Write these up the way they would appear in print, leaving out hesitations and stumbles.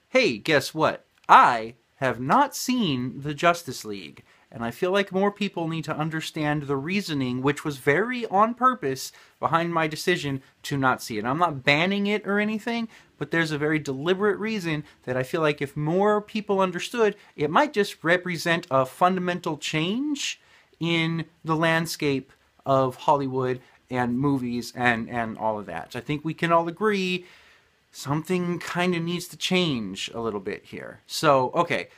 hey, guess what? I have not seen the Justice League. And I feel like more people need to understand the reasoning, which was very on purpose behind my decision to not see it. I'm not banning it or anything, but there's a very deliberate reason that I feel like if more people understood, it might just represent a fundamental change in the landscape of Hollywood and movies and all of that. So I think we can all agree something kind of needs to change a little bit here. So, okay.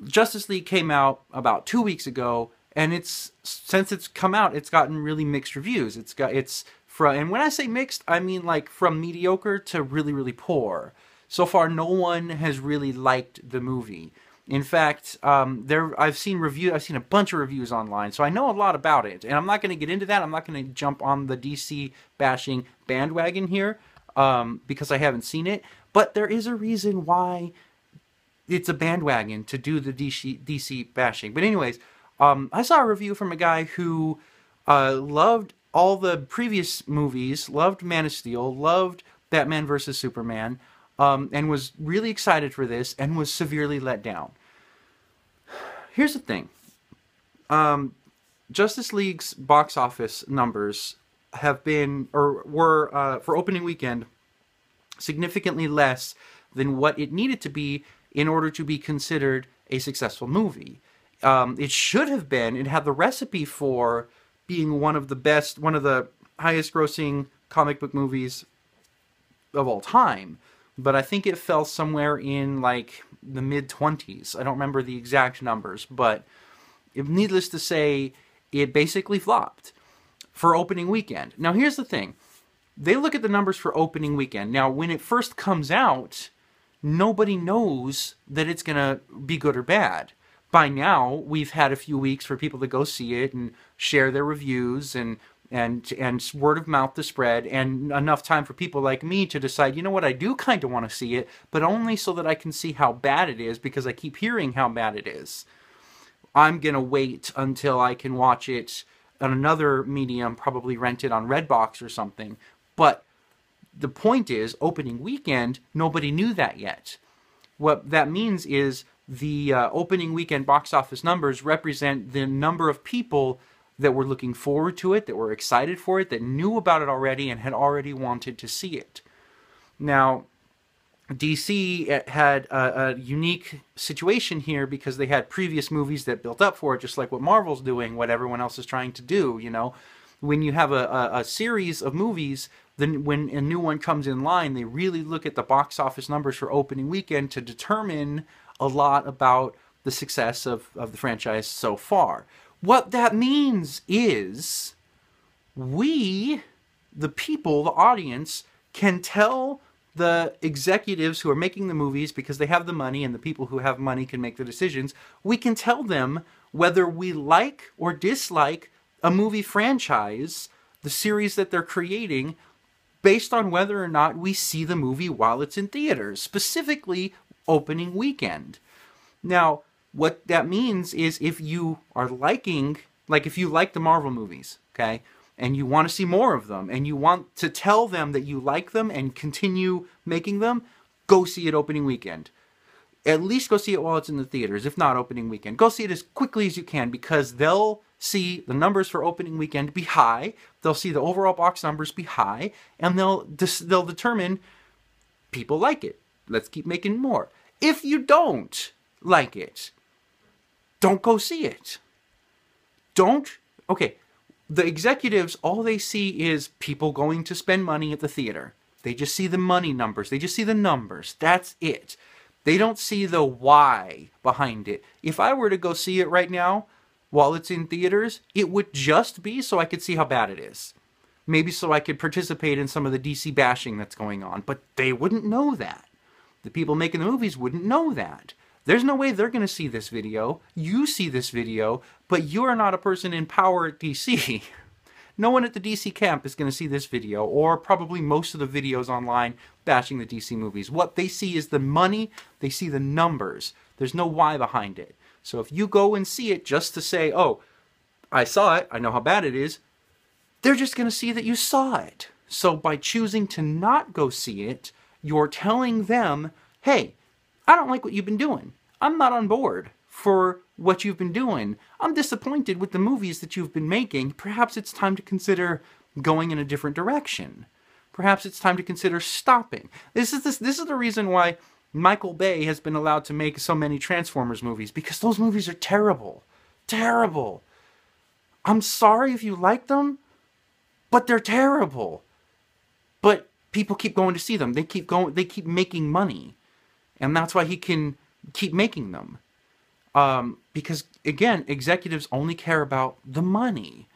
Justice League came out about 2 weeks ago, and since it's come out, it's gotten really mixed reviews. And when I say mixed, I mean like from mediocre to really, really poor. So far, no one has really liked the movie. In fact, I've seen a bunch of reviews online, so I know a lot about it. And I'm not going to get into that. I'm not going to jump on the DC bashing bandwagon here because I haven't seen it. But there is a reason why it's a bandwagon to do the DC bashing. But anyways, I saw a review from a guy who loved all the previous movies, loved Man of Steel, loved Batman vs. Superman, and was really excited for this and was severely let down. Here's the thing. Justice League's box office numbers have been, or were, for opening weekend, significantly less than what it needed to be in order to be considered a successful movie. It should have been, it had the recipe for being one of the highest grossing comic book movies of all time. But I think it fell somewhere in like the mid-20s. I don't remember the exact numbers, but needless to say, it basically flopped for opening weekend. Now here's the thing. They look at the numbers for opening weekend. Now when it first comes out, nobody knows that it's going to be good or bad. By now, we've had a few weeks for people to go see it and share their reviews and word of mouth to spread, and enough time for people like me to decide, you know what, I do kind of want to see it, but only so that I can see how bad it is because I keep hearing how bad it is. I'm going to wait until I can watch it on another medium, probably rent it on Redbox or something. But the point is, opening weekend, nobody knew that yet. What that means is the opening weekend box office numbers represent the number of people that were looking forward to it, that were excited for it, that knew about it already and had already wanted to see it. Now, DC had a unique situation here because they had previous movies that built up for it, just like what Marvel's doing, what everyone else is trying to do, you know. When you have a series of movies, then when a new one comes in line, they really look at the box office numbers for opening weekend to determine a lot about the success of the franchise so far. What that means is we, the people, the audience, can tell the executives who are making the movies, because they have the money and the people who have money can make the decisions, we can tell them whether we like or dislike a movie franchise, the series that they're creating, based on whether or not we see the movie while it's in theaters, specifically opening weekend. Now, what that means is if you are liking, like if you like the Marvel movies, okay, and you want to see more of them, and you want to tell them that you like them and continue making them, go see it opening weekend. At least go see it while it's in the theaters, if not opening weekend. Go see it as quickly as you can, because they'll see the numbers for opening weekend be high, they'll see the overall box numbers be high, and they'll determine people like it. Let's keep making more. If you don't like it, don't go see it. Okay, the executives, all they see is people going to spend money at the theater. They just see the money numbers. They just see the numbers. That's it. They don't see the why behind it. If I were to go see it right now, while it's in theaters, it would just be so I could see how bad it is. Maybe so I could participate in some of the DC bashing that's going on. But they wouldn't know that. The people making the movies wouldn't know that. There's no way they're going to see this video. You see this video, but you're not a person in power at DC. No one at the DC camp is going to see this video, or probably most of the videos online bashing the DC movies. What they see is the money, they see the numbers. There's no why behind it. So if you go and see it just to say, oh, I saw it, I know how bad it is, they're just going to see that you saw it. So by choosing to not go see it, you're telling them, hey, I don't like what you've been doing. I'm not on board for what you've been doing. I'm disappointed with the movies that you've been making. Perhaps it's time to consider going in a different direction. Perhaps it's time to consider stopping. This is the reason why Michael Bay has been allowed to make so many Transformers movies, because those movies are terrible. Terrible. I'm sorry if you like them, but they're terrible. But people keep going to see them. They keep making money. And that's why he can keep making them. Because, again, executives only care about the money.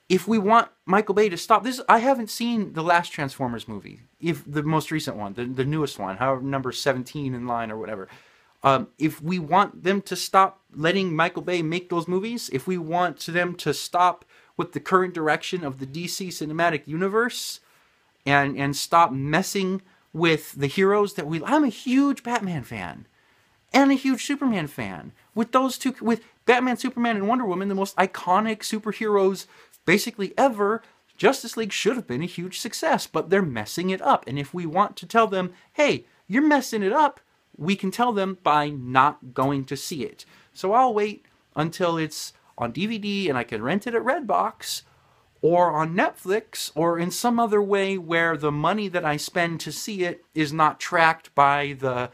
If we want Michael Bay to stop this, I haven't seen the last Transformers movie, if the most recent one, the newest one, however, number 17 in line or whatever. If we want them to stop letting Michael Bay make those movies, if we want them to stop with the current direction of the DC cinematic universe, and stop messing with the heroes that I'm a huge Batman fan and a huge Superman fan. With those two, with Batman, Superman, and Wonder Woman, the most iconic superheroes basically ever, Justice League should have been a huge success, but they're messing it up. And if we want to tell them, hey, you're messing it up, we can tell them by not going to see it. So I'll wait until it's on DVD and I can rent it at Redbox, or on Netflix, or in some other way where the money that I spend to see it is not tracked by the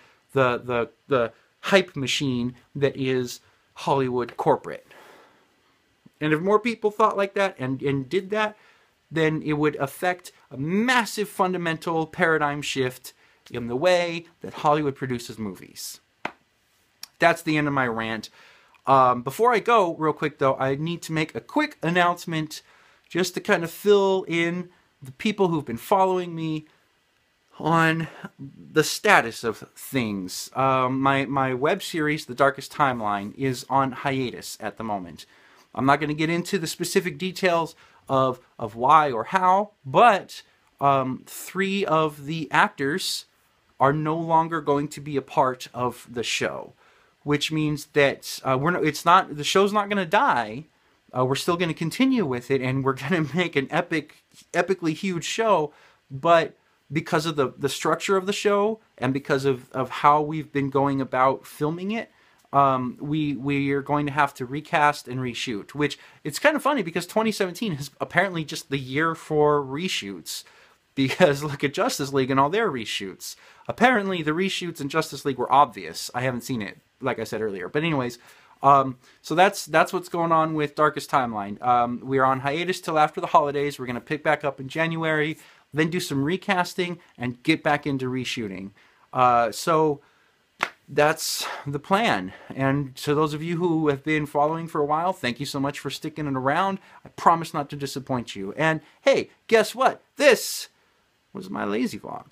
hype machine that is Hollywood corporate. And if more people thought like that and did that, then it would affect a massive fundamental paradigm shift in the way that Hollywood produces movies. That's the end of my rant. Before I go, real quick though, I need to make a quick announcement just to kind of fill in the people who've been following me on the status of things. My web series, The Darkest Timeline, is on hiatus at the moment. I'm not going to get into the specific details of why or how, but 3 of the actors are no longer going to be a part of the show, which means that the show's not going to die. We're still going to continue with it, and we're going to make an epically huge show, but because of the structure of the show and because of how we've been going about filming it, we are going to have to recast and reshoot, which it's kind of funny because 2017 is apparently just the year for reshoots, because look at Justice League and all their reshoots. Apparently the reshoots in Justice League were obvious. I haven't seen it, like I said earlier. But anyways, so that's what's going on with Darkest Timeline. We are on hiatus till after the holidays. We're going to pick back up in January, then do some recasting and get back into reshooting. So that's the plan. And to those of you who have been following for a while, thank you so much for sticking it around. I promise not to disappoint you. And hey, guess what? This was my lazy vlog.